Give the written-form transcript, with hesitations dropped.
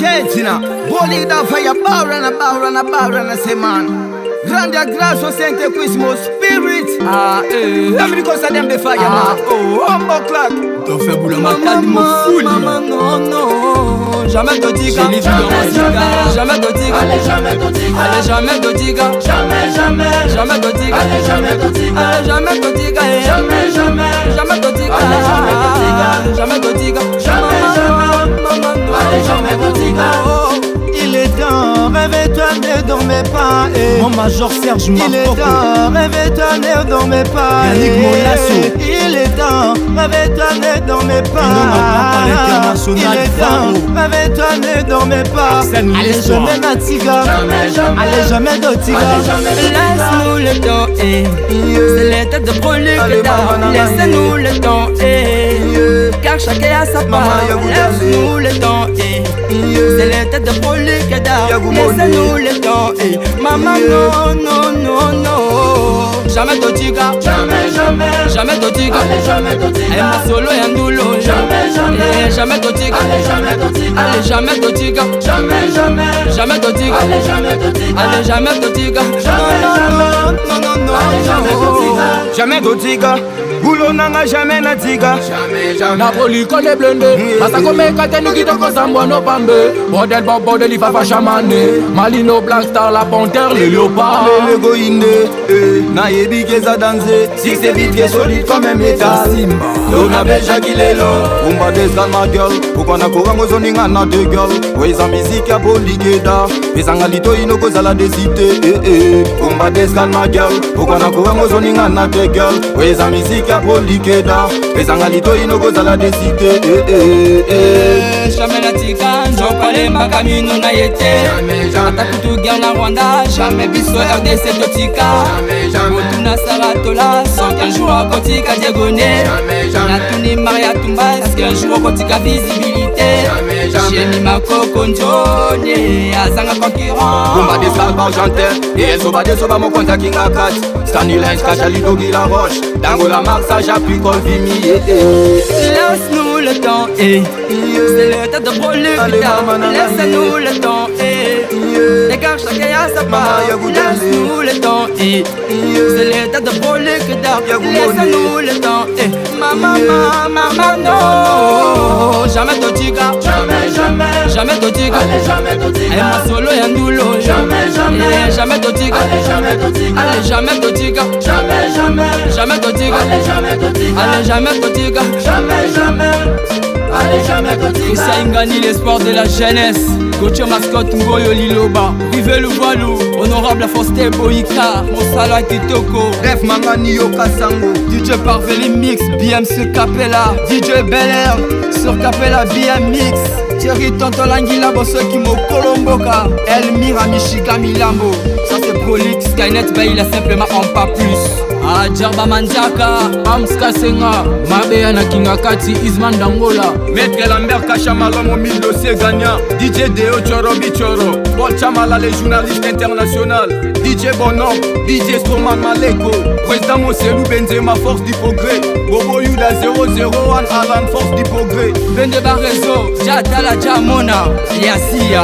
Ketina, bolida fire barana say man. Grande grâce au Saint-Christmas Spirit. La musique ça dem de fire man. Humble clock. T'en fais boule ma carte mon foule. Non, jamais de diga. Jamais de diga. Allez jamais de diga. Allez jamais de diga. Jamais de diga. Allez jamais de diga. Allez jamais de diga. Jamais de diga. Jamais de diga. Allez jamais de diga. Il est temps, réveille-toi, ne dormez pas. Mon major Serge Marco. Il est temps, réveille-toi, ne dormez pas. Yannick Molasso. Il est temps, réveille-toi, ne dormez pas. Il est temps, réveille-toi, ne dormez pas. Allez jamais na tiga. Allez jamais de tiga. Laisse-nous le temps, c'est l'état de producteur. Laisse-nous le temps, car chacun a sa part. Laisse-nous le temps, c'est l'état de producteur. Laisse-nous le temps, maman non. Jamais de tiga. Jamais de tiga. Ma solo et Andulo. Jamais de tiga. Allez jamais de tiga. Jamais de tiga. Allez jamais de tiga. Non. Jamais de tiga. Boulot nanga jamais na tiga. Napoli kone blende. Masako meka teni kito kozambwa no pambe. Bordel ifafa chamane. Malino Black Star la panthère le léopard. Le goinde. Na yebi keza danser. Si c'est vite que solide comme un métal. Lona beja kilelo. Umba desgal ma girl. Ukona korango zoninga na de girl. Weza musique ya poligeda. Pesanga lito inoko zala desite. Umba desgal ma girl. Ukona korango zoninga na de girl. Weza musique ya poligeda. Pesanga lito inoko zala desite. Jamais na tika. Njokale makamino na yete. Ata kutu guerre na Rwanda. Jamais biso RDC totika. Motuna Saratola. 115 jours à Kotika Diagoné. Natuni Maria Tumba. Est-ce qu'un jour Kotika visibilité? J'ai mis ma coco njone. Azanga concurrent. Bomba des salles argentins. Et elle soba des soba mon contact kinga kat. Stanley Lens Kachalido Gila Roche. Dango la Marsa Japi Colvimi. Laisse-nous le temps, c'est le temps de producteur. Laisse-nous le temps, car chacun a sa part. Laisse-nous le temps, c'est le temps de producteur. Laisse-nous le temps, maman non. Jamais de tiga. Jamais de tiga. Ma solo et Andulo. Jamais de tiga. Allez jamais de tiga. Jamais de tiga. Allez jamais de tiga. Allez jamais de tiga. Issa Ingani, l'espoir de la jeunesse. Coach mascotte Ngoyo Liloba. Rive le Voilou. Honorable Faustin Boïka. Monsala Kitoko. Ref Mangani Yokasango. DJ Parveli Mix. BMC Capella. DJ Bel Air. Sur Capella BMX. Thierry Tontolanguila Bosso Kimo Kolomboka. Elmira Michiga Milambo. Ça c'est Prolix. Skynet Baila simplement en pas plus. Djarba Manjaka, Amska Senga, Mabea na Kinga Kati, Isman Dangola, Maître Lambert Kachamalomo Dossier gagnant, DJ Deo Choro Bichoro, Paul Chamala les journalistes internationaux, DJ Bonom, DJ Stroman Maleko, Président Moselou Benzema Force du Progrès, Bobo Yuda 001 Alan Force du Progrès, Bende Barrezo, Jatala Jamona, Yasia.